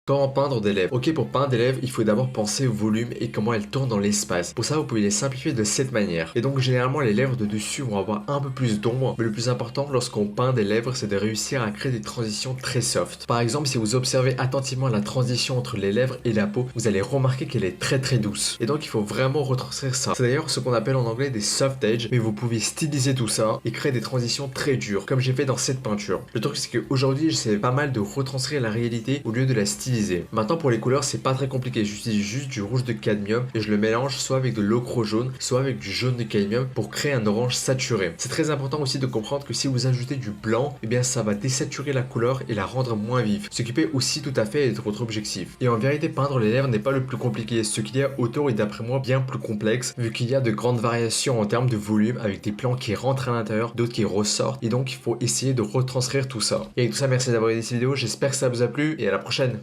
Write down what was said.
Comment peindre des lèvres? Ok, pour peindre des lèvres, il faut d'abord penser au volume et comment elles tournent dans l'espace. Pour ça, vous pouvez les simplifier de cette manière. Et donc, généralement, les lèvres de dessus vont avoir un peu plus d'ombre, mais le plus important lorsqu'on peint des lèvres, c'est de réussir à créer des transitions très soft. Par exemple, si vous observez attentivement la transition entre les lèvres et la peau, vous allez remarquer qu'elle est très douce. Et donc, il faut vraiment retranscrire ça. C'est d'ailleurs ce qu'on appelle en anglais des soft edges, mais vous pouvez styliser tout ça et créer des transitions très dures, comme j'ai fait dans cette peinture. Le truc, c'est qu'aujourd'hui, j'essaie pas mal de retranscrire la réalité au lieu de la styliser. Maintenant pour les couleurs c'est pas très compliqué, j'utilise juste du rouge de cadmium et je le mélange soit avec de l'ocre jaune, soit avec du jaune de cadmium pour créer un orange saturé. C'est très important aussi de comprendre que si vous ajoutez du blanc, eh bien ça va désaturer la couleur et la rendre moins vive, ce qui peut aussi tout à fait être votre objectif. Et en vérité peindre les lèvres n'est pas le plus compliqué, ce qu'il y a autour est d'après moi bien plus complexe vu qu'il y a de grandes variations en termes de volume avec des plans qui rentrent à l'intérieur, d'autres qui ressortent et donc il faut essayer de retranscrire tout ça. Et avec tout ça merci d'avoir regardé cette vidéo, j'espère que ça vous a plu et à la prochaine.